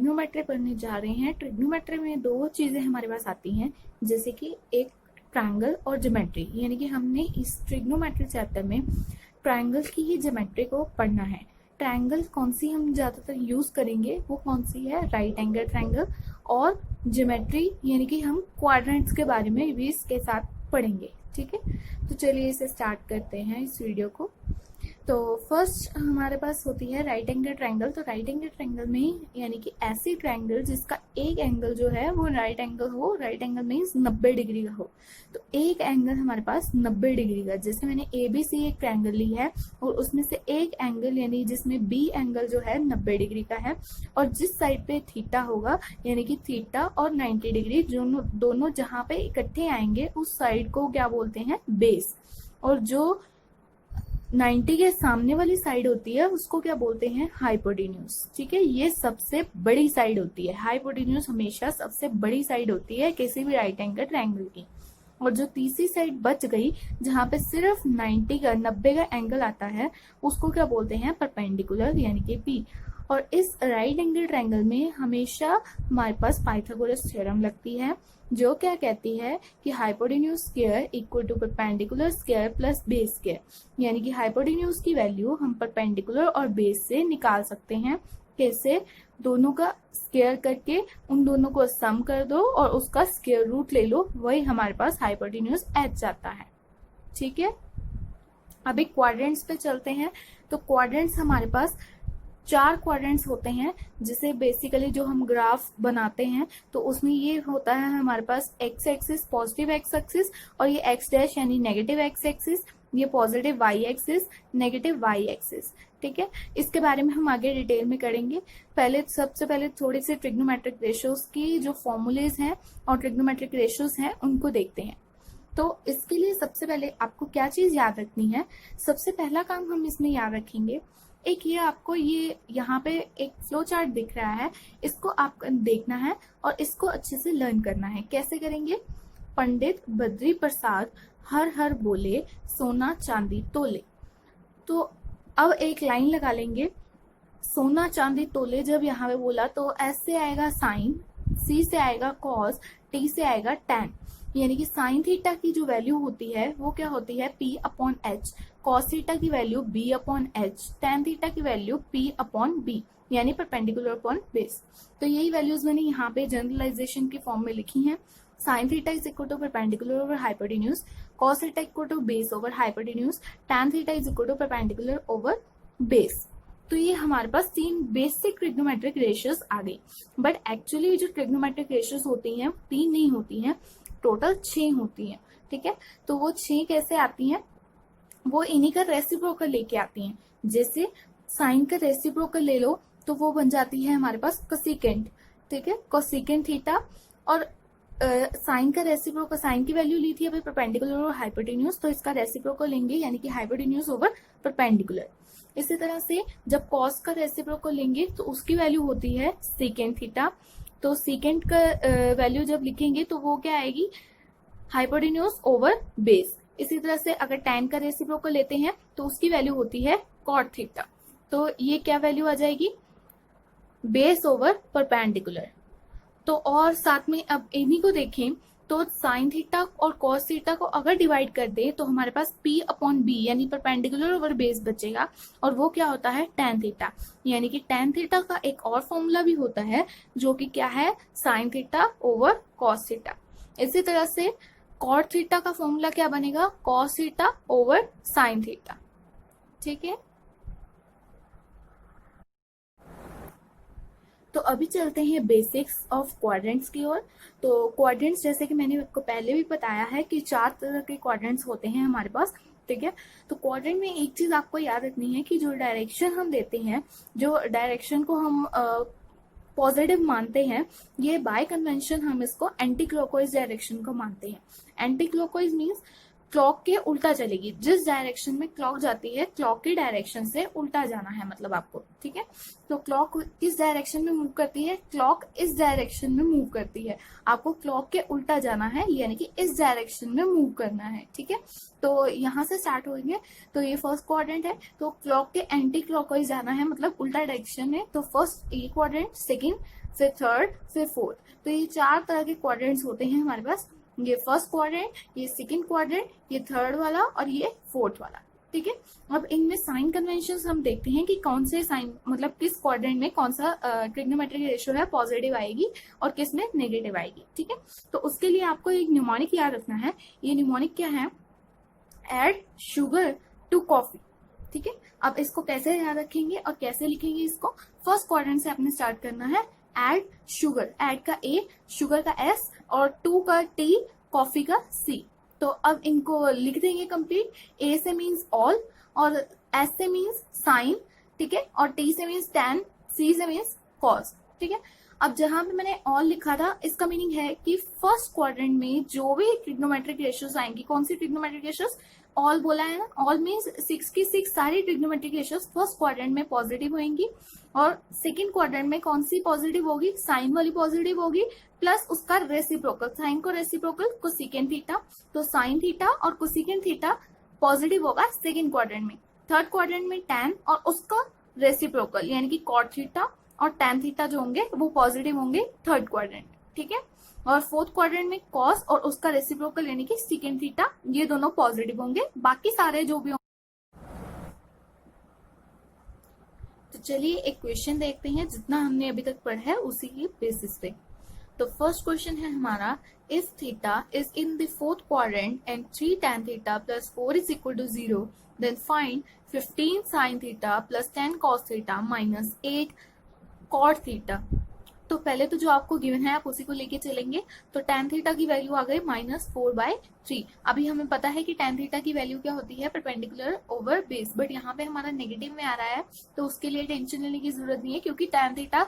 Trigonometry पढ़ने जा रहे हैं। ट्रिग्नोमेट्री में दो चीजें हमारे पास आती हैं, जैसे कि एक ट्रायंगल और ज्योमेट्री, यानी कि हमने इस ट्रिग्नोमेट्री चैप्टर में ट्रायंगल की ही ज्योमेट्री को पढ़ना है। ट्रायंगल कौन सी हम ज्यादातर यूज करेंगे, वो कौन सी है, राइट एंगल ट्रायंगल। और ज्योमेट्री यानी कि हम क्वाड्रेंट्स के बारे में भी इसके साथ पढ़ेंगे। ठीक है, तो चलिए इसे स्टार्ट करते हैं इस वीडियो को। तो फर्स्ट हमारे पास होती है राइट एंगल ट्रायंगल। तो राइट एंगल ट्रायंगल में यानी कि ऐसी ट्रायंगल जिसका एक एंगल जो है वो राइट एंगल हो, राइट एंगल मीन्स 90 डिग्री का हो। तो एक एंगल हमारे पास 90 डिग्री का, जैसे मैंने ABC एक ट्रायंगल ली है और उसमें से एक एंगल यानी जिसमें B एंगल जो है 90 डिग्री का है, और जिस साइड पे थीटा होगा यानी कि थीटा और 90 डिग्री दोनों जहां पे इकट्ठे आएंगे उस साइड को क्या बोलते हैं, बेस। और जो 90 के सामने वाली साइड होती है उसको क्या बोलते हैं, हाइपोटेन्यूज। ठीक है, ये सबसे बड़ी साइड होती है। हाइपोटेन्यूज हमेशा सबसे बड़ी साइड होती है किसी भी राइट एंगल ट्रायंगल की। और जो तीसरी साइड बच गई जहां पे सिर्फ 90 का एंगल आता है उसको क्या बोलते हैं, परपेंडिकुलर यानी कि P। और इस राइट एंगल ट्रायंगल में हमेशा हमारे पास पाइथागोरस थ्योरम लगती है, जो क्या कहती है कि hypotenuse square equal to perpendicular square plus base square. यानी कि हाइपोटेन्यूज की वैल्यू हम परपेंडिकुलर और बेस से निकाल सकते हैं। कैसे, दोनों का स्क्वायर करके उन दोनों को सम कर दो और उसका स्क्वायर रूट ले लो, वही हमारे पास हाइपोटेन्यूज h जाता है। ठीक है, अभी क्वाड्रेंट्स पे चलते हैं। तो क्वाड्रेंट्स हमारे पास 4 क्वाड्रेंट्स होते हैं, जिसे बेसिकली जो हम ग्राफ बनाते हैं तो उसमें ये होता है हमारे पास X axis positive X axis, और ये एक्स डैश यानी नेगेटिव एक्स एक्सिस, ये positive Y axis, negative Y axis. ठीक है, इसके बारे में हम आगे डिटेल में करेंगे। सबसे पहले थोड़ी सी ट्रिग्नोमेट्रिक रेशियोज की जो फॉर्मूलेज हैं और ट्रिग्नोमेट्रिक रेशियोज हैं उनको देखते हैं। तो इसके लिए सबसे पहले आपको क्या चीज याद रखनी है, सबसे पहला काम हम इसमें याद रखेंगे, एक ये आपको ये यहाँ पे एक फ्लो चार्ट दिख रहा है, इसको आपको देखना है और इसको अच्छे से लर्न करना है। कैसे करेंगे, पंडित बद्री प्रसाद हर हर बोले सोना चांदी तोले। तो अब एक लाइन लगा लेंगे, सोना चांदी तोले जब यहाँ पे बोला तो एस से आएगा साइन, सी से आएगा कॉस, टी से आएगा टैन। यानी कि साइन थीटा की जो वैल्यू होती है वो क्या होती है, P upon H, cos theta की value B upon H, tan theta की वैल्यू P अपॉन B, यानी परपेंडिकुलर अपॉन बेस। तो यही वैल्यूज मैंने यहाँ पे जनरलाइजेशन की फॉर्म में लिखी हैं। Sine theta is equal to perpendicular over hypotenuse, cos theta equal to base over hypotenuse, tan theta is equal to perpendicular over base. तो ये हमारे पास 3 बेसिक ट्रिग्नोमेट्रिक रेशियोज आ गई। बट एक्चुअली जो ट्रिग्नोमेट्रिक रेशियोज होती हैं 3 नहीं होती हैं, टोटल 6 होती हैं। ठीक है, तो वो 6 कैसे आती हैं, वो इन्हीं का रेसिप्रोकल लेके आती हैं। जैसे साइन का रेसिप्रोकल ले लो तो वो बन जाती है हमारे पास कोसेकेंट। ठीक है, कोसेकेंट थीटा। और साइन का रेसिप्रोकल, साइन की वैल्यू ली थी अभी परपेंडिकुलर और हाइपोटेन्यूज, तो इसका रेसिप्रोकल लेंगे यानी कि हाइपोटेन्यूज ओवर परपेंडिकुलर। इसी तरह से जब कॉस का रेसिप्रोकल लेंगे तो उसकी वैल्यू होती है सेकेंट थीटा। तो सेकेंड का वैल्यू जब लिखेंगे तो वो क्या आएगी, हाइपोटेन्यूज ओवर बेस। इसी तरह से अगर टैन का रेसिप्रोकल लेते हैं तो उसकी वैल्यू होती है कॉट थीटा। तो ये क्या वैल्यू आ जाएगी, बेस ओवर परपेंडिकुलर। तो और साथ में अब इन्हीं को देखें तो साइन थीटा और कॉस थीटा को अगर डिवाइड कर दे तो हमारे पास P अपॉन B यानी परपेंडिकुलर ओवर बेस बचेगा, और वो क्या होता है, टैन थीटा। यानी कि टैन थीटा का एक और फॉर्मूला भी होता है जो कि क्या है, sine theta over cos theta. इसी तरह से कॉट थीटा का फॉर्मूला क्या बनेगा, cos theta over sine theta. ठीक है, तो अभी चलते हैं बेसिक्स ऑफ क्वाड्रेंट्स की ओर। तो क्वाड्रेंट्स जैसे कि मैंने आपको पहले भी बताया है कि 4 तरह के क्वाड्रेंट्स होते हैं हमारे पास। ठीक है, तो क्वाड्रेंट में एक चीज आपको याद रखनी है कि जो डायरेक्शन हम देते हैं, जो डायरेक्शन को हम पॉजिटिव मानते हैं, ये बाय कन्वेंशन हम इसको एंटी क्लॉकवाइज डायरेक्शन को मानते हैं। एंटी क्लॉकवाइज मीन्स क्लॉक के उल्टा चलेगी। जिस डायरेक्शन में क्लॉक जाती है क्लॉक की डायरेक्शन से उल्टा जाना है मतलब आपको, ठीक है। तो क्लॉक किस डायरेक्शन में मूव करती है, क्लॉक इस डायरेक्शन में मूव करती है, आपको क्लॉक के उल्टा जाना है यानी कि इस डायरेक्शन में मूव करना है, ठीक है। तो यहाँ से स्टार्ट होंगे, तो ये फर्स्ट क्वाड्रेंट है, तो क्लॉक के एंटी क्लॉकवाइज जाना है मतलब उल्टा डायरेक्शन में। तो फर्स्ट ये क्वाड्रेंट, सेकेंड, फिर थर्ड, फिर फोर्थ। तो ये 4 तरह के क्वाड्रेंट्स होते हैं हमारे पास, ये फर्स्ट क्वाड्रेंट, ये सेकंड क्वाड्रेंट, ये थर्ड वाला और ये फोर्थ वाला, ठीक है। अब इनमें साइन कन्वेंशन हम देखते हैं कि कौन से साइन मतलब किस क्वाड्रेंट में कौन सा ट्रिग्नोमेट्रिक रेशियो है पॉजिटिव आएगी और किस में नेगेटिव आएगी, ठीक है। तो उसके लिए आपको एक न्यूमोनिक याद रखना है। ये न्यूमोनिक क्या है, एड शुगर टू कॉफी, ठीक है। अब इसको कैसे याद रखेंगे और कैसे लिखेंगे इसको, फर्स्ट क्वाड्रेंट से आपने स्टार्ट करना है। एड शुगर, एड का ए, शुगर का एस और टू का टी, कॉफी का सी। तो अब इनको लिख देंगे कंप्लीट। ए से मीन्स ऑल और एस से मीन्स साइन, ठीक है, और टी से मीन्स टैन, सी से मीन्स कॉस, ठीक है। अब जहां पे मैंने ऑल लिखा था इसका मीनिंग है कि फर्स्ट क्वाड्रेंट में जो भी ट्रिग्नोमेट्रिक रेशियोज आएंगी, कौन सी ट्रिग्नोमेट्रिक रेशियोज, ऑल बोला है ना, ऑल मीन्स 6 की 6 सारी ट्रिग्नोमेट्रिक रेशियोज फर्स्ट क्वाड्रेंट में पॉजिटिव होंगी और सेकंड क्वाड्रेंट में कौन सी पॉजिटिव होगी, साइन वाली पॉजिटिव होगी प्लस उसका रेसिप्रोकल, साइन को रेसिप्रोकल कोसेकेंट थीटा, तो साइन थीटा और कोसेकेंट थीटा पॉजिटिव होगा सेकंड क्वाड्रेंट में। थर्ड क्वाड्रेंट में टैन और उसका रेसिप्रोकल यानी कि कॉट थीटा और टैन थीटा जो होंगे वो पॉजिटिव होंगे थर्ड क्वाड्रेंट, ठीक है। और फोर्थ क्वाड्रेंट में कॉस और उसका रेसिप्रोकल यानी कि सेकंड थीटा, ये दोनों पॉजिटिव होंगे, बाकी सारे जो भी होंगे। तो चलिए एक क्वेश्चन देखते हैं, जितना हमने अभी तक पढ़ा है उसी की बेसिस पे। तो फर्स्ट क्वेश्चन है हमारा, if theta is in the fourth quadrant and 3 tan theta plus 4 is equal to 0, then find 15 sin theta plus 10 cos theta minus 8 cot theta. तो पहले तो जो आपको गिवन है आप उसी को लेके चलेंगे। तो tan थीटा की वैल्यू आ गई -4/3। अभी हमें पता है कि tan थीटा की वैल्यू क्या होती है, परपेंडिकुलर ओवर बेस, बट यहाँ पे हमारा नेगेटिव में आ रहा है तो उसके लिए टेंशन लेने की जरूरत नहीं है, क्योंकि tan थीटा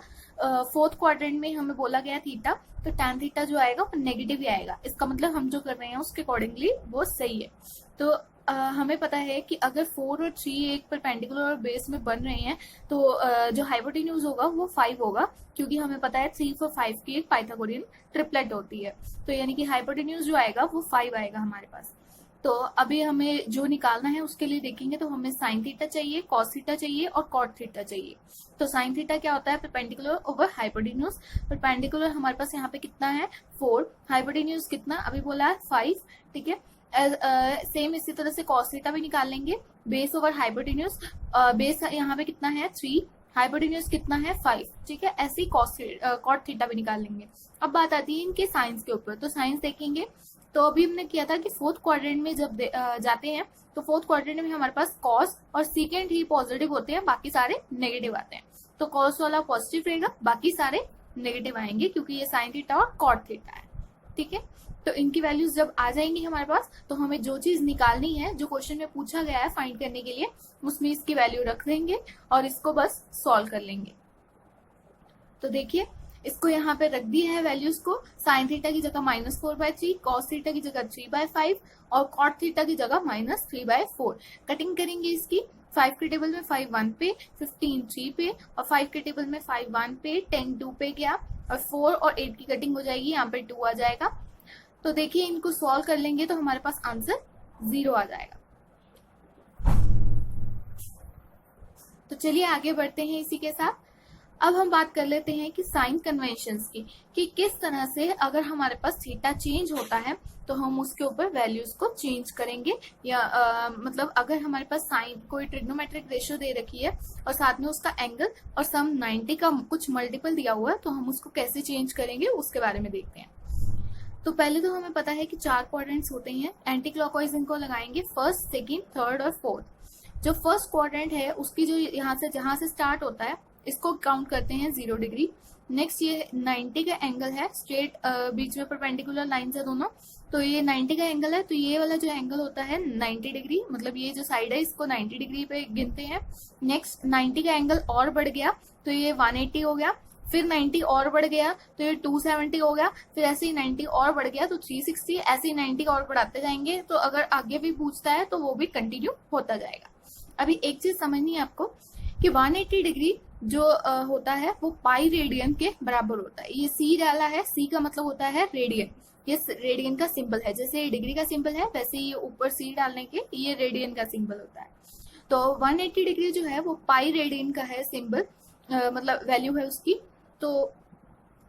फोर्थ क्वाड्रेंट में हमें बोला गया थीटा, तो tan थीटा जो आएगा वो नेगेटिव ही आएगा। इसका मतलब हम जो कर रहे हैं उसके अकॉर्डिंगली वो सही है। तो हमें पता है कि अगर 4 और 3 एक परपेंडिकुलर और बेस में बन रहे हैं तो जो हाइपोटेन्यूज होगा वो 5 होगा, क्योंकि हमें पता है 3 और 5 की एक पाइथागोरियन ट्रिपलेट होती है। तो यानी कि हाइपोटेन्यूज जो आएगा वो 5 आएगा हमारे पास। तो अभी हमें जो निकालना है उसके लिए देखेंगे, तो हमें साइन थीटा चाहिए, कॉस थीटा चाहिए और कॉट थीटा चाहिए। तो साइन थीटा क्या होता है, परपेंडिकुलर ओवर हाइपोटेन्यूज। परपेंडिकुलर हमारे पास यहाँ पे कितना है 4, हाइपोटेन्यूज कितना अभी बोला है 5, ठीक है। सेम इसी तरह से कॉस थीटा भी निकाल लेंगे, बेस ओवर हाइपोटेन्यूज, बेस यहाँ पे कितना है 3, हाइपोटेन्यूज कितना है 5, ठीक है। ऐसे ही कॉट थीटा भी निकाल लेंगे। अब बात आती है इनके साइंस के ऊपर, तो साइंस देखेंगे। तो अभी हमने किया था कि फोर्थ क्वाड्रेंट में जब जाते हैं तो फोर्थ क्वाड्रेंट में हमारे पास कॉस और सीकेंड ही पॉजिटिव होते हैं, बाकी सारे नेगेटिव आते हैं। तो कॉस वाला पॉजिटिव रहेगा, बाकी सारे नेगेटिव आएंगे, क्योंकि ये साइन थीटा और कॉट थीटा है, ठीक है। तो इनकी वैल्यूज जब आ जाएंगी हमारे पास, तो हमें जो चीज निकालनी है, जो क्वेश्चन में पूछा गया है फाइंड करने के लिए, उसमें इसकी वैल्यू रख देंगे और इसको बस सॉल्व कर लेंगे। तो देखिए इसको यहाँ पे रख दिया है वैल्यूज को, साइन थीटा की जगह -4/3, कॉस थीटा की जगह 3/5 और कॉट थीटा की जगह -3/4। कटिंग करेंगे इसकी, 5 के टेबल में 5 1 पे, 15 3 पे और 5 के टेबल में 5 1 पे, 10 2 पे गया और 4 और 8 की कटिंग हो जाएगी, यहाँ पे 2 आ जाएगा। तो देखिए इनको सॉल्व कर लेंगे तो हमारे पास आंसर 0 आ जाएगा। तो चलिए आगे बढ़ते हैं इसी के साथ। अब हम बात कर लेते हैं कि साइन कन्वेंशंस की, कि किस तरह से अगर हमारे पास थीटा चेंज होता है तो हम उसके ऊपर वैल्यूज को चेंज करेंगे, या मतलब अगर हमारे पास साइन कोई ट्रिग्नोमेट्रिक रेशियो दे रखी है और साथ में उसका एंगल और सम 90 का कुछ मल्टीपल दिया हुआ है, तो हम उसको कैसे चेंज करेंगे उसके बारे में देखते हैं। तो पहले तो हमें पता है कि 4 क्वाड्रेंट्स होते हैं, एंटी क्लॉकवाइज इनको लगाएंगे, फर्स्ट, सेकंड, थर्ड और फोर्थ। जो फर्स्ट क्वाड्रेंट है उसकी जो यहाँ से जहां से स्टार्ट होता है इसको काउंट करते हैं 0 डिग्री। नेक्स्ट ये 90 का एंगल है, स्ट्रेट बीच में परपेंडिकुलर लाइन है दोनों, तो ये 90 का एंगल है, तो ये वाला जो एंगल होता है 90 डिग्री, मतलब ये जो साइड है इसको 90 डिग्री पे गिनते हैं। नेक्स्ट 90 का एंगल और बढ़ गया तो ये 180 हो गया, फिर 90 और बढ़ गया तो ये 270 हो गया, फिर ऐसे ही 90 और बढ़ गया तो 360, ऐसे ही 90 और बढ़ाते जाएंगे। तो अगर आगे भी पूछता है तो वो भी कंटिन्यू होता जाएगा। अभी एक चीज समझनी है आपको कि 180 डिग्री जो होता है वो पाई रेडियन के बराबर होता है। ये सी डाला है, सी का मतलब होता है रेडियन, ये रेडियन का सिंबल है। जैसे ये डिग्री का सिंबल है वैसे ये ऊपर सी डालने के ये रेडियन का सिंबल होता है। तो 180 डिग्री जो है वो पाई रेडियन का है सिंबल, मतलब वैल्यू है उसकी। तो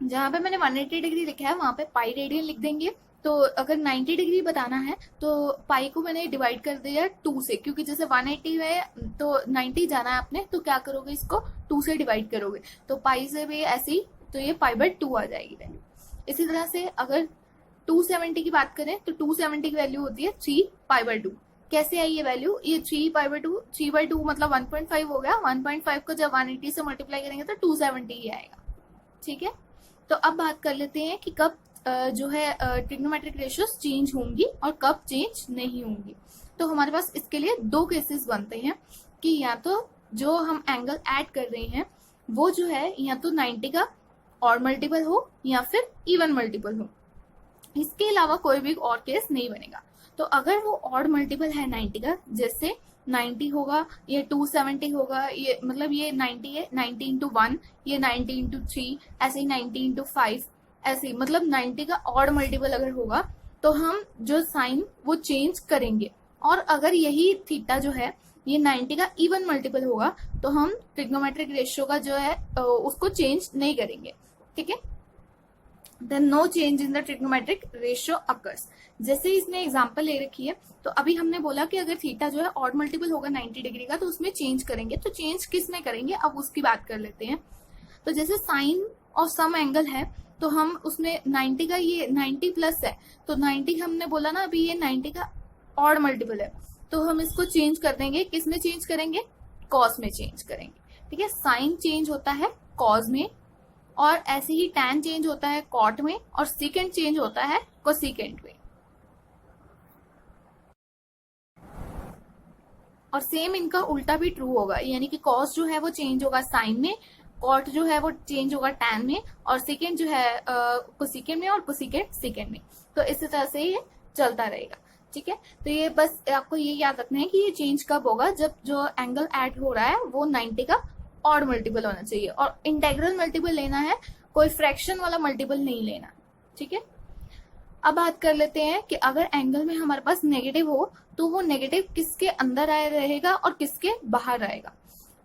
जहां पे मैंने 180 डिग्री लिखा है वहां पे पाई रेडियन लिख देंगे। तो अगर 90 डिग्री बताना है तो पाई को मैंने डिवाइड कर दिया 2 से, क्योंकि जैसे 180 है तो 90 जाना है आपने, तो क्या करोगे इसको 2 से डिवाइड करोगे, तो पाई से भी ऐसे ही, तो ये पाई बाय 2 आ जाएगी वैल्यू। इसी तरह से अगर 270 की बात करें तो 270 की वैल्यू होती है 3 पाई बाय 2। कैसे आई ये वैल्यू, ये 3 पाई बाय 2, 3 बाय 2 मतलब 1.5 हो गया, 1.5 को जब 180 से मल्टीप्लाई करेंगे तो 270 ही आएगा। ठीक है, तो अब बात कर लेते हैं कि कब जो है ट्रिग्नोमेट्रिक रेशियोज चेंज होंगी और कब चेंज नहीं होंगी। तो हमारे पास इसके लिए 2 केसेस बनते हैं कि या तो जो हम एंगल ऐड कर रहे हैं वो जो है या तो 90 का और मल्टीपल हो या फिर इवन मल्टीपल हो, इसके अलावा कोई भी और केस नहीं बनेगा। तो अगर वो ऑड मल्टीपल है 90 का, जैसे 90 होगा, ये 270 होगा, ये मतलब ये 90 है, 90 इंटू 1, ये 90 इंटू 3, ऐसे ही 90 इंटू 5, ऐसे ही मतलब 90 का ऑड मल्टीपल अगर होगा तो हम जो साइन वो चेंज करेंगे। और अगर यही थीटा जो है ये 90 का इवन मल्टीपल होगा तो हम ट्रिग्नोमेट्रिक रेशियो का जो है उसको चेंज नहीं करेंगे। ठीक है, then no change in the trigonometric ratio occurs। जैसे इसमें एग्जांपल ले रखी है, तो अभी हमने बोला कि अगर थीटा जो है ऑड मल्टीपल होगा 90 डिग्री का तो उसमें चेंज करेंगे। तो चेंज किस में करेंगे अब उसकी बात कर लेते हैं। तो जैसे साइन और सम एंगल है तो हम उसमें 90 का, ये 90 प्लस है तो 90 हमने बोला ना अभी ये 90 का ऑड मल्टीपल है, तो हम इसको चेंज कर देंगे। किस में चेंज करेंगे, कॉस में चेंज करेंगे। ठीक है, साइन चेंज होता है कॉस में, और ऐसे ही टैन चेंज होता है कॉट में, और सीकेंट चेंज होता है कोसीकेंट में। और सेम इनका उल्टा भी ट्रू होगा, यानी कि कॉस जो है वो चेंज होगा साइन में, कॉट जो है वो चेंज होगा टैन में, और सेकेंड जो है कोसीकेंट में, और कोसीकेंट सेकेंड में। तो इसी तरह से ये चलता रहेगा। ठीक है, तो ये बस आपको ये याद रखना है कि ये चेंज कब होगा, जब जो एंगल ऐड हो रहा है वो 90 का ऑड मल्टीपल होना चाहिए, और इंटेग्रल मल्टीपल लेना है, कोई फ्रैक्शन वाला मल्टीपल नहीं लेना। ठीक है, अब बात कर लेते हैं कि अगर एंगल में हमारे पास नेगेटिव हो तो वो नेगेटिव किसके अंदर आए रहेगा और किसके बाहर आएगा।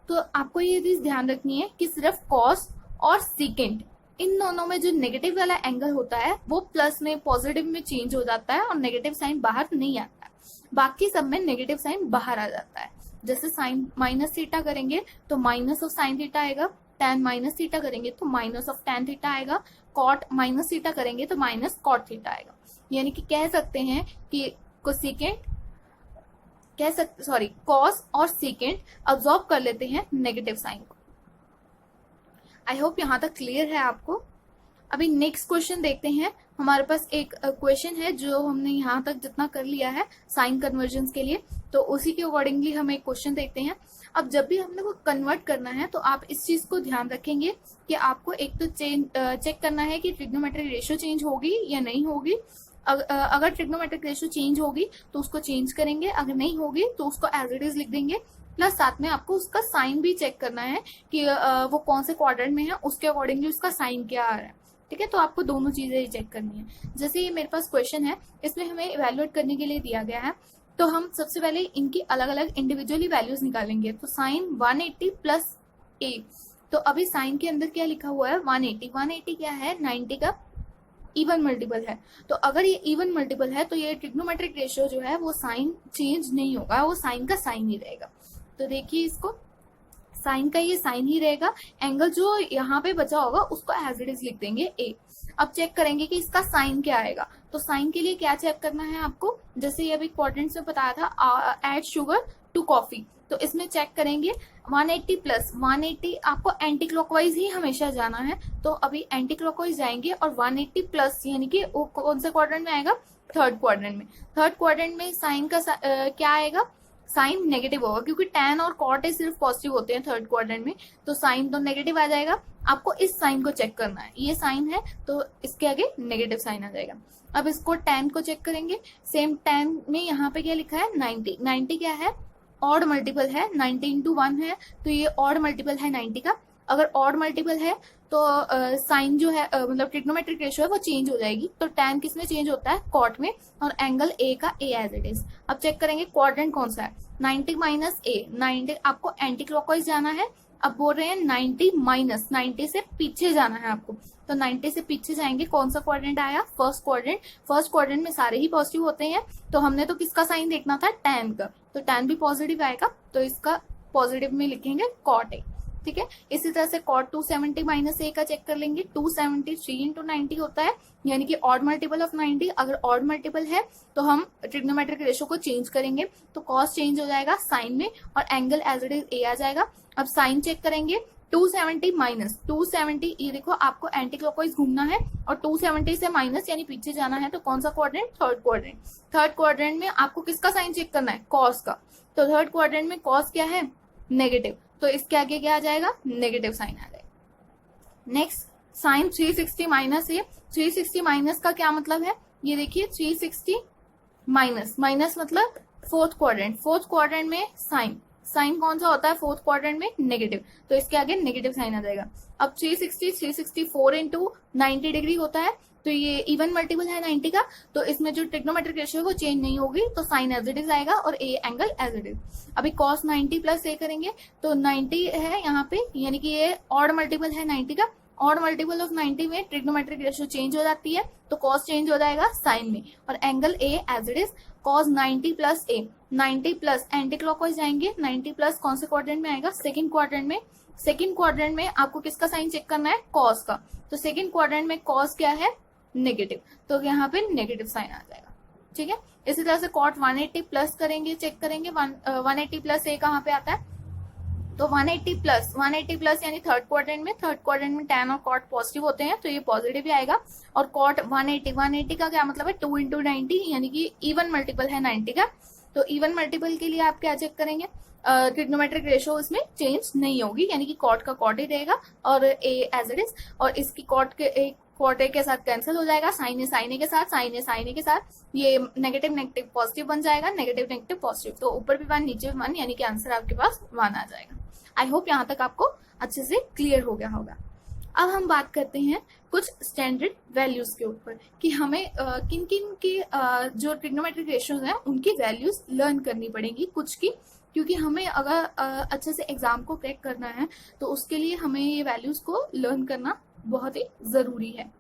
तो आपको ये चीज ध्यान रखनी है कि सिर्फ कॉस और सीकेंट इन दोनों में जो नेगेटिव वाला एंगल होता है वो प्लस में पॉजिटिव में चेंज हो जाता है और नेगेटिव साइन बाहर नहीं आता है। बाकी सब में नेगेटिव साइन बाहर आ जाता है। जैसे साइन माइनस थीटा करेंगे तो माइनस ऑफ साइन थीटा आएगा, टैन माइनस थीटा करेंगे तो माइनस ऑफ टैन थीटा आएगा, कॉट माइनस थीटा करेंगे तो माइनस कॉट थीटा आएगा। यानी कि कह सकते हैं कि कोसेकेंट कॉस और सेकेंट अब्सॉर्ब कर लेते हैं नेगेटिव साइन को। आई होप यहां तक क्लियर है आपको। अभी नेक्स्ट क्वेश्चन देखते हैं। हमारे पास एक क्वेश्चन है जो हमने यहाँ तक जितना कर लिया है साइन कन्वर्जन के लिए, तो उसी के अकॉर्डिंगली हम एक क्वेश्चन देखते हैं। अब जब भी हमने वो कन्वर्ट करना है तो आप इस चीज को ध्यान रखेंगे कि आपको एक तो चेक करना है कि ट्रिग्नोमेट्रिक रेशियो चेंज होगी या नहीं होगी। अगर ट्रिग्नोमेट्रिक रेशियो चेंज होगी तो उसको चेंज करेंगे, अगर नहीं होगी तो उसको एज इट इज लिख देंगे। प्लस साथ में आपको उसका साइन भी चेक करना है कि वो कौन से क्वाड्रेंट में है, उसके अकॉर्डिंगली उसका साइन क्या आ रहा है। ठीक है, तो आपको दोनों चीजें ही चेक करनी है। जैसे ये मेरे पास क्वेश्चन है, इसमें हमें इवेल्युएट करने के लिए दिया गया है, तो हम सबसे पहले इनकी अलग अलग इंडिविजुअली वैल्यूज निकालेंगे। तो साइन 180 प्लस ए, तो अभी साइन के अंदर क्या लिखा हुआ है 180, 180 क्या है 90 का इवन मल्टीपल है। तो अगर ये इवन मल्टीपल है तो ये ट्रिग्नोमेट्रिक रेशियो जो है वो साइन चेंज नहीं होगा, वो साइन का साइन ही रहेगा। तो देखिए इसको, साइन का ये साइन ही रहेगा, एंगल जो यहाँ पे बचा होगा उसको एज इट इज लिख देंगे ए। अब चेक करेंगे कि इसका साइन क्या आएगा। तो साइन के लिए क्या चेक करना है आपको, जैसे ये अभी क्वाड्रेंट्स में बताया था, ऐड शुगर टू कॉफी, तो इसमें चेक करेंगे 180 प्लस 180, आपको एंटी क्लॉकवाइज ही हमेशा जाना है। तो अभी एंटी क्लॉकवाइज जाएंगे और 180 प्लस यानी कि कौन से क्वाड्रेंट में आएगा, थर्ड क्वाड्रेंट में। थर्ड क्वाड्रेंट में साइन का क्या आएगा, साइन नेगेटिव होगा, क्योंकि टैन और कॉट सिर्फ पॉजिटिव होते हैं थर्ड क्वाड्रेंट में, तो साइन तो नेगेटिव आ जाएगा। आपको इस साइन को चेक करना है, ये साइन है तो इसके आगे नेगेटिव साइन आ जाएगा। अब इसको tan को चेक करेंगे, सेम tan में यहाँ पे क्या लिखा है 90, 90 क्या है ऑड मल्टीपल है, 90 इंटू 1 है तो ये ऑड मल्टीपल है 90 का। अगर ऑड मल्टीपल है तो साइन जो है मतलब ट्रिग्नोमेट्रिक रेशियो है वो चेंज हो जाएगी। तो tan किस में चेंज होता है, कॉट में, और एंगल ए का ए एज इट इज। अब चेक करेंगे क्वाड्रेंट कौन सा है, 90 माइनस ए, 90 आपको एंटी क्लॉकवाइज जाना है। अब बोल रहे हैं 90 माइनस, 90 से पीछे जाना है आपको, तो 90 से पीछे जाएंगे, कौन सा क्वाड्रेंट आया, फर्स्ट क्वाड्रेंट। फर्स्ट क्वाड्रेंट में सारे ही पॉजिटिव होते हैं, तो हमने तो किसका साइन देखना था, tan का, तो tan भी पॉजिटिव आएगा, तो इसका पॉजिटिव में लिखेंगे cot a, ठीक है। इसी तरह से cot 270 माइनस a का चेक कर लेंगे, 273 इंटू 90 होता है, यानी कि ऑड मल्टीपल ऑफ 90। अगर ऑड मल्टीपल है तो हम ट्रिग्नोमेट्रिक रेशियो को चेंज करेंगे, तो cos चेंज हो जाएगा साइन में और angle as it is a आ जाएगा। अब साइन चेक करेंगे, 270 माइनस 270, ये देखो आपको एंटी क्लॉकवाइज घूमना है और 270 से माइनस यानी पीछे जाना है, तो कौन सा quadrant, third quadrant. Third quadrant में आपको किसका साइन चेक करना है, कॉस का, तो थर्ड क्वाड्रेंट में कॉस क्या है, नेगेटिव, तो इसके आगे क्या आ जाएगा, नेगेटिव साइन आ जाएगा। नेक्स्ट साइन 360 माइनस ए, 360 माइनस का क्या मतलब है, ये देखिए 360 माइनस, माइनस मतलब फोर्थ क्वाड्रेंट, फोर्थ क्वाड्रेंट में साइन, साइन कौन सा होता है फोर्थ क्वाड्रेंट में, नेगेटिव, तो इसके आगे नेगेटिव साइन आ जाएगा। अब 364 इंटू 90 डिग्री होता है, तो ये इवन मल्टीपल है 90 का, तो इसमें जो ट्रिग्नोमेट्रिक रेशियो है वो चेंज नहीं होगी, तो साइन एज इट इज आएगा और a angle as it is. अभी cos 90 प्लस ए करेंगे, तो 90 है यहाँ पे, यानी कि ये ऑड मल्टीपल है 90 का, ऑड मल्टीपल ऑफ 90 में ट्रिग्नोमेट्रिक रेशियो चेंज हो जाती है, तो cos चेंज हो जाएगा साइन में और angle a as it is. cos 90 plus a, 90 plus anti clockwise जाएंगे, 90 प्लस कौन से क्वाड्रेंट में आएगा, सेकंड क्वाड्रेंट में। सेकंड क्वाड्रेंट में आपको किसका साइन चेक करना है, cos का, तो सेकंड क्वाड्रेंट में cos क्या है, नेगेटिव, तो यहाँ पे नेगेटिव साइन आ जाएगा, ठीक है। इसी तरह से cot 180 प्लस करेंगे, चेक करेंगे 180 प्लस ए कहाँ पे आता है, तो 180 प्लस यानी थर्ड क्वाड्रेंट में, थर्ड क्वाड्रेंट में tan और cot पॉजिटिव होते हैं, तो ये पॉजिटिव ही आएगा। और cot 180 का क्या मतलब है, 2 इंटू 90, यानी कि इवन मल्टीपल है 90 का, तो इवन मल्टीपल के लिए आप क्या चेक करेंगे, ट्रिग्नोमेट्रिक रेशियो इसमें चेंज नहीं होगी, यानी कि cot का cot ही रहेगा और a एज इट इज, और इसकी cot के साथ कैंसिल हो जाएगा, साइन ए के साथ, साइन ए के साथ, ये नेगेटिव नेगेटिव पॉजिटिव बन जाएगा, नेगेटिव नेगेटिव पॉजिटिव, तो ऊपर भी 1 नीचे भी 1, यानी कि आंसर आपके पास 1 आ जाएगा। आई होप यहाँ तक आपको अच्छे से क्लियर हो गया होगा। अब हम बात करते हैं कुछ स्टैंडर्ड वैल्यूज के ऊपर कि हमें किन किन की जो ट्रिग्नोमेट्रिक रेशियोज हैं उनकी वैल्यूज लर्न करनी पड़ेगी कुछ की, क्योंकि हमें अगर अच्छे से एग्जाम को क्रैक करना है तो उसके लिए हमें ये वैल्यूज को लर्न करना बहुत ही जरूरी है।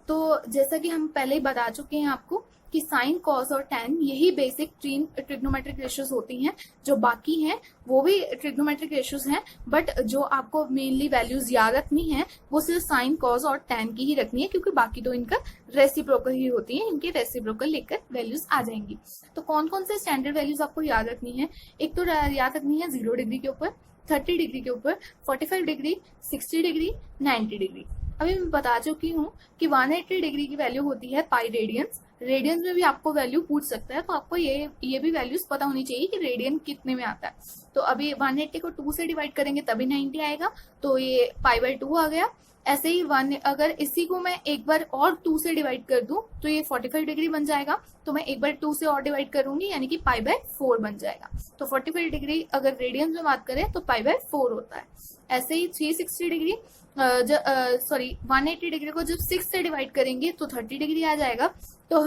तो जैसा कि हम पहले ही बता चुके हैं आपको कि साइन, कॉस और tan यही बेसिक ट्रिग्नोमेट्रिक रेशियोज होती हैं, जो बाकी हैं वो भी ट्रिग्नोमेट्रिक रेशियोज हैं, बट जो आपको मेनली वैल्यूज याद रखनी है वो सिर्फ साइन, कॉस और tan की ही रखनी है, क्योंकि बाकी तो इनका रेसिप्रोकल ही होती है, इनके रेसिप्रोकल लेकर वैल्यूज आ जाएंगी। तो कौन कौन से स्टैंडर्ड वैल्यूज आपको याद रखनी है, एक तो याद रखनी है 0 डिग्री के ऊपर, 30 डिग्री के ऊपर, 45 डिग्री, 60 डिग्री, 90 डिग्री। अभी मैं बता चुकी हूँ कि 180 डिग्री की वैल्यू होती है पाई रेडियंस, रेडियंस में भी आपको वैल्यू पूछ सकता है, तो आपको ये भी वैल्यूज पता होनी चाहिए कि रेडियन कितने में आता है। तो अभी 180 को 2 से डिवाइड करेंगे तभी 90 आएगा, तो ये π/2 आ गया। ऐसे ही अगर इसी को मैं एक बार और 2 से डिवाइड कर दूं तो ये 45 डिग्री बन जाएगा, तो मैं एक बार 2 से और डिवाइड करूंगी यानी कि π/4 बन जाएगा। तो 45 डिग्री अगर रेडियंस में बात करें तो π/4 होता है। ऐसे ही 360 डिग्री 180 डिग्री को जब 6 से डिवाइड करेंगे तो 30 डिग्री आ जाएगा, तो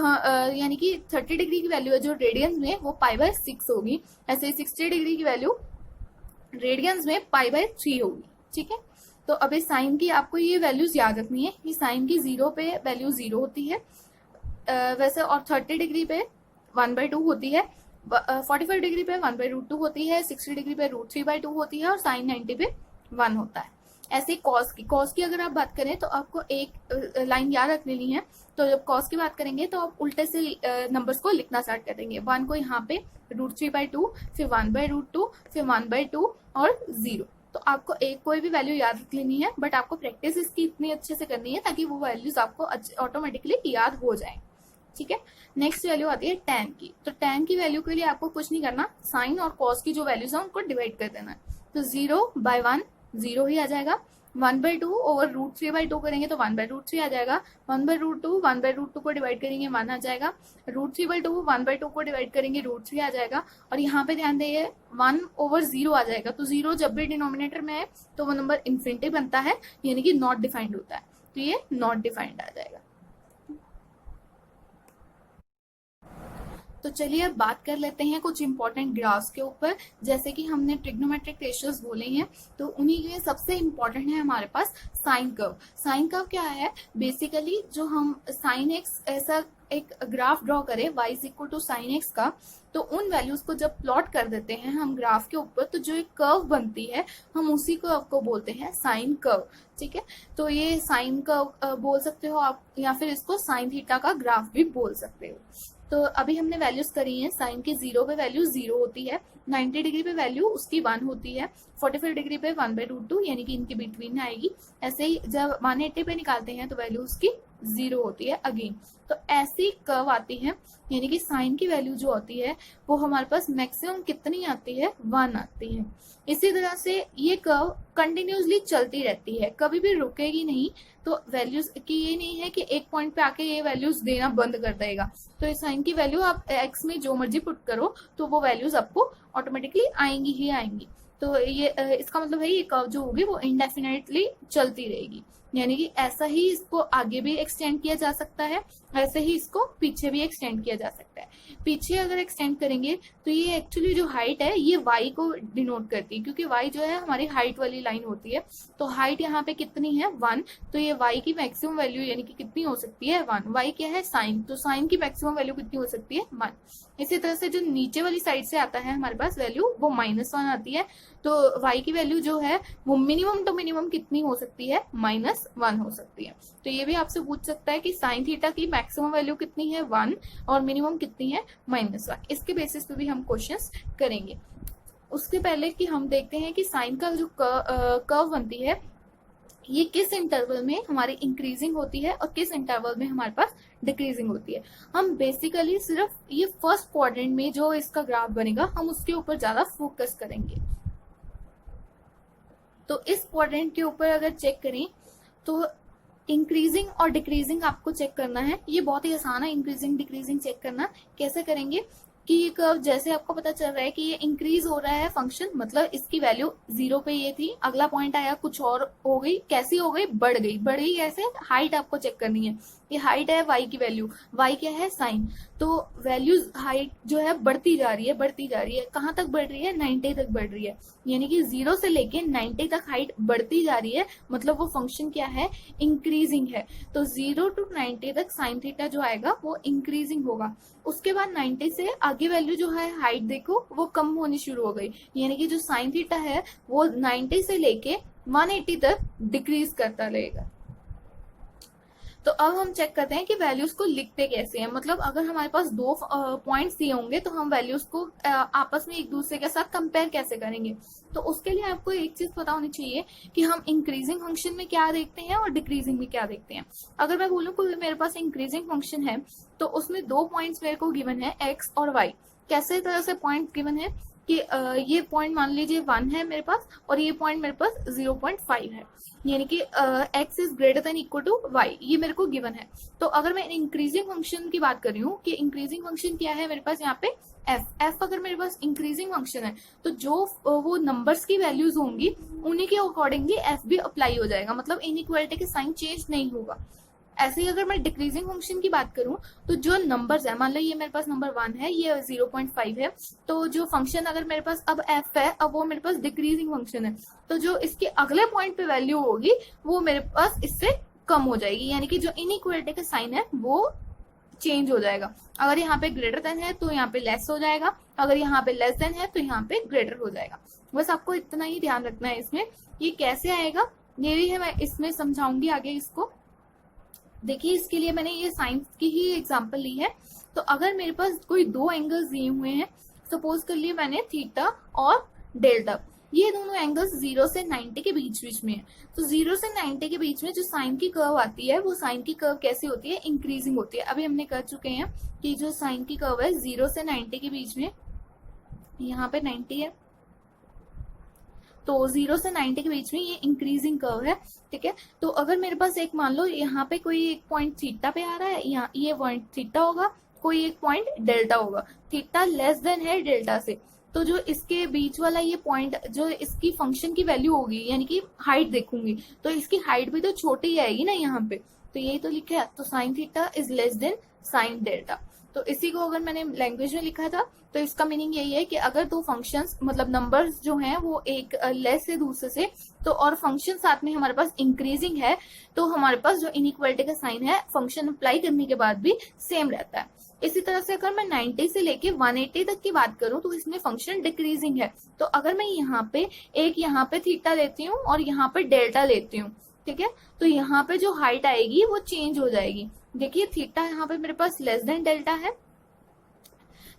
यानी कि 30 डिग्री की वैल्यू है जो रेडियंस में वो π/6 होगी। ऐसे ही 60 डिग्री की वैल्यू रेडियंस में π/3 होगी, ठीक है। तो अभी साइन की आपको ये वैल्यूज याद रखनी है कि साइन की 0 पे वैल्यू 0 होती है वैसे, और 30 डिग्री पे 1/2 होती है, 45 डिग्री पे 1/√2 होती है, 60 डिग्री पे √3/2 होती है और साइन 90 पे 1 होता है। ऐसे कॉस की अगर आप बात करें तो आपको एक लाइन याद रख लेनी है। तो जब कॉस की बात करेंगे तो आप उल्टे से नंबर्स को लिखना स्टार्ट कर देंगे, 1 को यहाँ पे √3/2, फिर 1/√2, फिर 1/2 और 0। तो आपको एक कोई भी वैल्यू याद रख लेनी है, बट आपको प्रैक्टिस इसकी इतनी अच्छे से करनी है ताकि वो वैल्यूज आपको ऑटोमेटिकली याद हो जाए, ठीक है। नेक्स्ट वैल्यू आती है tan की। तो tan की वैल्यू के लिए आपको कुछ नहीं करना, साइन और कॉस की जो वैल्यूज है उनको डिवाइड कर देना है। तो 0/1 जीरो ही आ जाएगा। 1/2 ओवर √3/2 करेंगे तो 1/√3 आ जाएगा। 1/√2 1/√2 को डिवाइड करेंगे 1 आ जाएगा। √3/2 1/2 को डिवाइड करेंगे √3 आ जाएगा। और यहाँ पे ध्यान देंगे 1/0 आ जाएगा। तो जीरो जब भी डिनोमिनेटर में है तो वो नंबर इन्फिनिटी बनता है, यानी कि नॉट डिफाइंड होता है, तो ये नॉट डिफाइंड आ जाएगा। तो चलिए अब बात कर लेते हैं कुछ इंपॉर्टेंट ग्राफ्स के ऊपर। जैसे कि हमने ट्रिग्नोमेट्रिक रेशियोज बोले हैं, तो उन्हीं के सबसे इंपॉर्टेंट है हमारे पास साइन कर्व। साइन कर्व क्या है? बेसिकली जो हम साइन एक्स ऐसा एक ग्राफ ड्रॉ करें y equal to sine x का, तो उन वैल्यूज को जब प्लॉट कर देते हैं हम ग्राफ के ऊपर, तो जो एक कर्व बनती है हम उसी कर्व को बोलते हैं साइन कर्व। ठीक है, तो ये साइन कर्व बोल सकते हो आप, या फिर इसको साइन थीटा का ग्राफ भी बोल सकते हो। तो अभी हमने वैल्यूज करी हैं। साइन के 0 पे वैल्यू 0 होती है, 90 डिग्री पे वैल्यू उसकी 1 होती है, 45 डिग्री पे 1/√2 यानी कि इनके बिटवीन में आएगी। ऐसे ही जब 180 पे निकालते हैं तो वैल्यू उसकी 0 होती है अगेन। तो ऐसी कर्व आती है, यानी कि साइन की वैल्यू जो होती है वो हमारे पास मैक्सिमम कितनी आती है? 1 आती है। इसी तरह से ये कर्व कंटिन्यूसली चलती रहती है, कभी भी रुकेगी नहीं। तो वैल्यूज की ये नहीं है कि एक पॉइंट पे आके ये वैल्यूज देना बंद कर देगा। तो इस साइन की वैल्यू आप एक्स में जो मर्जी पुट करो तो वो वैल्यूज आपको ऑटोमेटिकली आएंगी ही आएंगी। तो ये इसका मतलब है ये कर्व जो होगी वो इंडेफिनेटली चलती रहेगी, यानी कि ऐसा ही इसको आगे भी एक्सटेंड किया जा सकता है, ऐसे ही इसको पीछे भी एक्सटेंड किया जा सकता है। पीछे अगर एक्सटेंड करेंगे तो ये एक्चुअली जो हाइट है ये y को डिनोट करती है, क्योंकि y जो है हमारी हाइट वाली लाइन होती है। तो हाइट यहाँ पे कितनी है? 1। तो ये y की मैक्सिमम वैल्यू यानी कि कितनी हो सकती है? 1। y क्या है? साइन। तो साइन की मैक्सिमम वैल्यू कितनी हो सकती है? 1। इसी तरह से जो नीचे वाली साइड से आता है हमारे पास वैल्यू, वो -1 आती है। तो y की वैल्यू जो है वो मिनिमम टू मिनिमम कितनी हो सकती है? -1 हो सकती है। तो ये भी आपसे पूछ सकता है कि साइन थीटा की मैक्सिमम वैल्यू कितनी है? 1 और मिनिमम कितनी है? -1। इसके बेसिस पे भी हम क्वेश्चंस करेंगे। उसके पहले कि हम देखते हैं कि साइन का जो कर्व बनती है ये किस इंटरवल में हमारी इंक्रीजिंग होती है और किस इंटरवल में हमारे पास डिक्रीजिंग होती है। हम बेसिकली सिर्फ ये फर्स्ट क्वाड्रेंट में जो इसका ग्राफ बनेगा हम उसके ऊपर ज्यादा फोकस करेंगे। तो इस क्वाड्रेंट के ऊपर अगर चेक करें तो इंक्रीजिंग और डिक्रीजिंग आपको चेक करना है। ये बहुत ही आसान है इंक्रीजिंग डिक्रीजिंग चेक करना। कैसे करेंगे कि ये कर्व जैसे आपको पता चल रहा है कि ये इंक्रीज हो रहा है फंक्शन, मतलब इसकी वैल्यू 0 पे ये थी, अगला पॉइंट आया कुछ और हो गई, कैसी हो गई? बढ़ गई। बढ़ी कैसे? हाइट आपको चेक करनी है। ये हाइट है y की वैल्यू, y क्या है? साइन। तो वैल्यूज हाइट जो है बढ़ती जा रही है, बढ़ती जा रही है। कहाँ तक बढ़ रही है? 90 तक बढ़ रही है, यानी कि 0 से लेके 90 तक हाइट बढ़ती जा रही है, मतलब वो फंक्शन क्या है? इंक्रीजिंग है। तो 0 to 90 तक साइन थीटा जो आएगा वो इंक्रीजिंग होगा। उसके बाद 90 से आगे वैल्यू जो है हाइट देखो वो कम होनी शुरू हो गई, यानी कि जो साइन थीटा है वो 90 से लेके 180 तक डिक्रीज करता रहेगा। तो अब हम चेक करते हैं कि वैल्यूज को लिखते कैसे हैं। मतलब अगर हमारे पास दो पॉइंट्स दिए होंगे तो हम वैल्यूज को आपस में एक दूसरे के साथ कंपेयर कैसे करेंगे। तो उसके लिए आपको एक चीज पता होनी चाहिए कि हम इंक्रीजिंग फंक्शन में क्या देखते हैं और डिक्रीजिंग में क्या देखते हैं। अगर मैं बोलूँ कि मेरे पास इंक्रीजिंग फंक्शन है तो उसमें 2 पॉइंट्स मेरे को गिवन है, एक्स और वाई। कैसे तरह से पॉइंट गिवन है कि ये पॉइंट मान लीजिए 1 है मेरे पास और ये पॉइंट मेरे पास 0.5 है, यानी कि x is greater than equal to y, ये मेरे को गिवन है। तो अगर मैं इंक्रीजिंग फंक्शन की बात कर रही हूँ कि इंक्रीजिंग फंक्शन क्या है मेरे पास यहाँ पे f अगर मेरे पास इंक्रीजिंग फंक्शन है तो जो वो नंबर्स की वैल्यूज होंगी उन्हीं के अकॉर्डिंगली f भी अप्लाई हो जाएगा, मतलब इनइक्वालिटी के साइन चेंज नहीं होगा। ऐसे ही अगर मैं डिक्रीजिंग फंक्शन की बात करूं तो जो नंबर्स है, मान लो ये मेरे पास नंबर 1 है, ये 0.5 है, तो जो फंक्शन अगर मेरे पास अब f है, अब वो मेरे पास डिक्रीजिंग फंक्शन है, तो जो इसके अगले पॉइंट पे वैल्यू होगी वो मेरे पास इससे कम हो जाएगी, यानी कि जो इनइक्वालिटी का साइन है वो चेंज हो जाएगा। अगर यहाँ पे ग्रेटर देन है तो यहाँ पे लेस हो जाएगा, अगर यहाँ पे लेस देन है तो यहाँ पे ग्रेटर हो जाएगा। बस आपको इतना ही ध्यान रखना है इसमें। ये कैसे आएगा ये भी है, मैं इसमें समझाऊंगी आगे इसको। देखिए इसके लिए मैंने ये साइंस की ही एग्जांपल ली है। तो अगर मेरे पास कोई 2 एंगल्स दिए हुए हैं, सपोज कर लिए मैंने थीटा और डेल्टा, ये दोनों एंगल्स 0 से 90 के बीच में है। तो 0 से 90 के बीच में जो साइन की कर्व आती है वो साइन की कर्व कैसी होती है? इंक्रीजिंग होती है। अभी हमने कर चुके हैं कि जो साइन की कर्व है 0 से 90 के बीच में, यहाँ पे 90 है, तो 0 से 90 के बीच में ये इंक्रीजिंग कर्व है, ठीक है। तो अगर मेरे पास एक मान लो यहाँ पे कोई एक पॉइंट थीटा पे आ रहा है, यहाँ ये पॉइंट थीटा होगा, कोई एक पॉइंट डेल्टा होगा, थीटा लेस देन है डेल्टा से, तो जो इसके बीच वाला ये पॉइंट, जो इसकी फंक्शन की वैल्यू होगी, यानी कि हाइट देखूंगी, तो इसकी हाइट भी तो छोटी ही आएगी ना यहाँ पे, तो यही तो लिखा है। तो sign theta is less than sine delta. तो इसी को अगर मैंने लैंग्वेज में लिखा था तो इसका मीनिंग यही है कि अगर दो फंक्शंस मतलब नंबर्स जो हैं वो एक लेस है दूसरे से, तो और फंक्शन साथ में हमारे पास इंक्रीजिंग है, तो हमारे पास जो इनइक्वालिटी का साइन है फंक्शन अप्लाई करने के बाद भी सेम रहता है। इसी तरह से अगर मैं 90 से लेके 180 तक की बात करूं तो इसमें फंक्शन डिक्रीजिंग है। तो अगर मैं यहाँ पे थीटा लेती हूँ और यहाँ पे डेल्टा लेती हूँ, ठीक है, तो यहाँ पे जो हाइट आएगी वो चेंज हो जाएगी। देखिए थीटा यहाँ पे मेरे पास लेस देन डेल्टा है,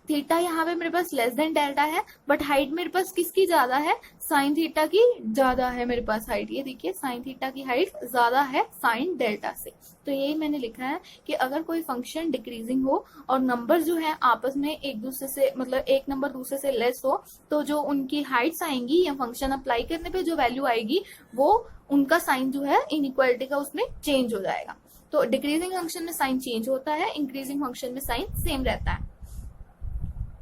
थीटा यहाँ पे मेरे पास लेस देन डेल्टा है, बट हाइट मेरे पास किसकी ज्यादा है, साइन थीटा की ज्यादा है मेरे पास हाइट। ये देखिए साइन थीटा की हाइट ज्यादा है साइन डेल्टा से। तो यही मैंने लिखा है कि अगर कोई फंक्शन डिक्रीजिंग हो और नंबर जो है आपस में एक दूसरे से मतलब एक नंबर दूसरे से लेस हो, तो जो उनकी हाइट्स आएंगी या फंक्शन अप्लाई करने पे जो वैल्यू आएगी वो उनका साइन जो है इनइक्वालिटी का उसमें चेंज हो जाएगा। तो डिक्रीजिंग फंक्शन में साइन चेंज होता है, इंक्रीजिंग फंक्शन में साइन सेम रहता है।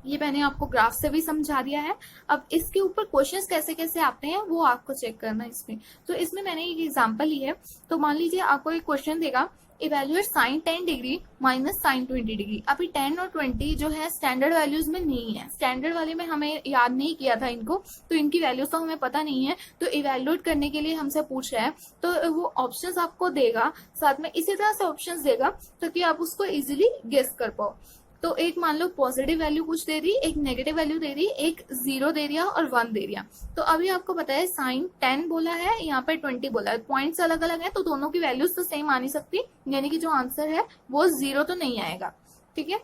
ये मैंने आपको ग्राफ से भी समझा दिया है। अब इसके ऊपर क्वेश्चंस कैसे कैसे आते हैं वो आपको चेक करना है इसमें। तो इसमें मैंने एक एग्जांपल ली है। तो मान लीजिए आपको एक क्वेश्चन देगा, evaluate sine 10 degree minus sine 20 degree. अभी 10 और 20 जो है स्टैंडर्ड वैल्यूज में नहीं है, स्टैंडर्ड वाले में हमें याद नहीं किया था इनको, तो इनकी वैल्यूज तो हमें पता नहीं है। तो इवेल्युएट करने के लिए हमसे पूछ रहा है, तो वो ऑप्शंस आपको देगा, साथ में इसी तरह से ऑप्शंस देगा ताकि आप उसको इजीली गेस कर पाओ। तो एक मान लो पॉजिटिव वैल्यू कुछ दे रही, एक नेगेटिव वैल्यू दे रही, एक 0 दे दिया और 1 दे दिया। तो अभी आपको पता है साइन 10 बोला है, यहाँ पे 20 बोला है, पॉइंट्स अलग अलग है, तो दोनों की वैल्यूज तो सेम आ नहीं सकती, यानी कि जो आंसर है वो 0 तो नहीं आएगा, ठीक है।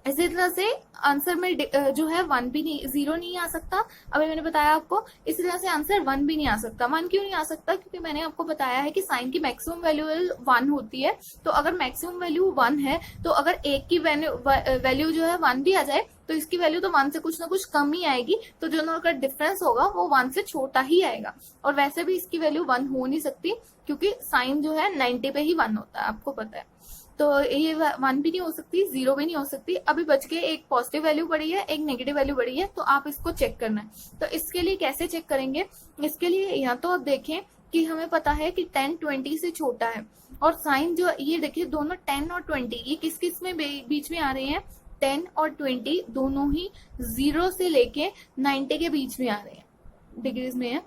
इसी तरह से आंसर में जो है 1 भी नहीं, 0 नहीं आ सकता, अभी मैंने बताया आपको। इसी तरह से आंसर 1 भी नहीं आ सकता। 1 क्यों नहीं आ सकता, क्योंकि मैंने आपको बताया है कि साइन की मैक्सिमम वैल्यू 1 होती है। तो अगर मैक्सिमम वैल्यू 1 है, तो अगर एक की वैल्यू जो है 1 भी आ जाए तो इसकी वैल्यू तो 1 से कुछ ना कुछ कम ही आएगी, तो जो दोनों का डिफरेंस होगा वो 1 से छोटा ही आएगा। और वैसे भी इसकी वैल्यू 1 हो नहीं सकती, क्योंकि साइन जो है 90 पे ही 1 होता है, आपको पता है। तो ये 1 भी नहीं हो सकती, 0 भी नहीं हो सकती। अभी बच के एक पॉजिटिव वैल्यू बढ़ी है, एक नेगेटिव वैल्यू बढ़ी है, तो आप इसको चेक करना है। तो इसके लिए कैसे चेक करेंगे, इसके लिए यहाँ तो आप देखें कि हमें पता है कि 10 20 से छोटा है, और साइन जो ये देखिए दोनों 10 और 20 ये किस किस में बीच में आ रहे हैं, 10 और 20 दोनों ही 0 से लेके 90 के बीच में आ रहे हैं, डिग्रीज में है,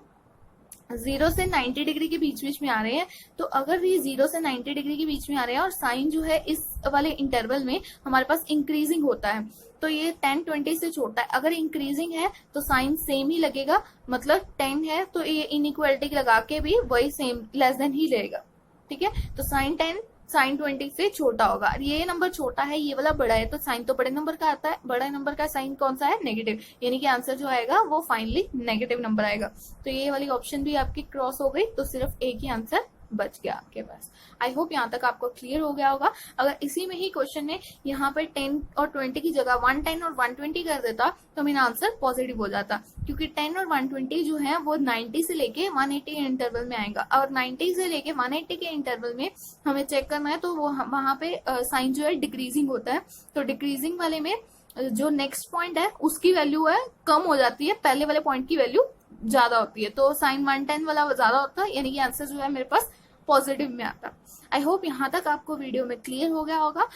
0 से 90 डिग्री के बीच बीच में आ रहे हैं। तो अगर ये 0 से 90 डिग्री के बीच में आ रहे हैं और साइन जो है इस वाले इंटरवल में हमारे पास इंक्रीजिंग होता है, तो ये 10 20 से छोटा है। अगर इंक्रीजिंग है तो साइन सेम ही लगेगा, मतलब 10 है तो ये इनइक्वालिटी लगा के भी वही सेम लेस देन ही लेगा, ठीक है। तो साइन 10 साइन 20 से छोटा होगा। ये नंबर छोटा है, ये वाला बड़ा है, तो साइन तो बड़े नंबर का आता है, बड़ा नंबर का साइन कौन सा है, नेगेटिव, यानी कि आंसर जो आएगा वो फाइनली नेगेटिव नंबर आएगा। तो ये वाली ऑप्शन भी आपकी क्रॉस हो गई, तो सिर्फ एक ही आंसर बच गया आपके पास। आई होप यहाँ तक आपको क्लियर हो गया होगा। अगर इसी में ही क्वेश्चन ने यहाँ पर 10 और 20 की जगह 110 और 120 कर देता तो मेरा आंसर पॉजिटिव हो जाता, क्योंकि 10 और 120 जो है वो 90 से लेके 180 के इंटरवल में आएगा, और 90 से लेके 180 के इंटरवल में हमें चेक करना है, तो वो वहां पे साइन जो है डिक्रीजिंग होता है। तो डिक्रीजिंग वाले में जो नेक्स्ट पॉइंट है उसकी वैल्यू है कम हो जाती है, पहले वाले पॉइंट की वैल्यू ज्यादा होती है, तो साइन 110 वाला ज्यादा होता है, यानी कि आंसर जो है मेरे पास पॉजिटिव में आता। आई होप यहाँ तक आपको वीडियो में क्लियर हो गया होगा।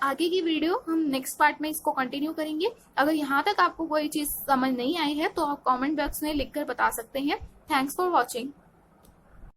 आगे की वीडियो हम नेक्स्ट पार्ट में इसको कंटिन्यू करेंगे। अगर यहाँ तक आपको कोई चीज समझ नहीं आई है तो आप कमेंट बॉक्स में लिखकर बता सकते हैं। Thanks for watching.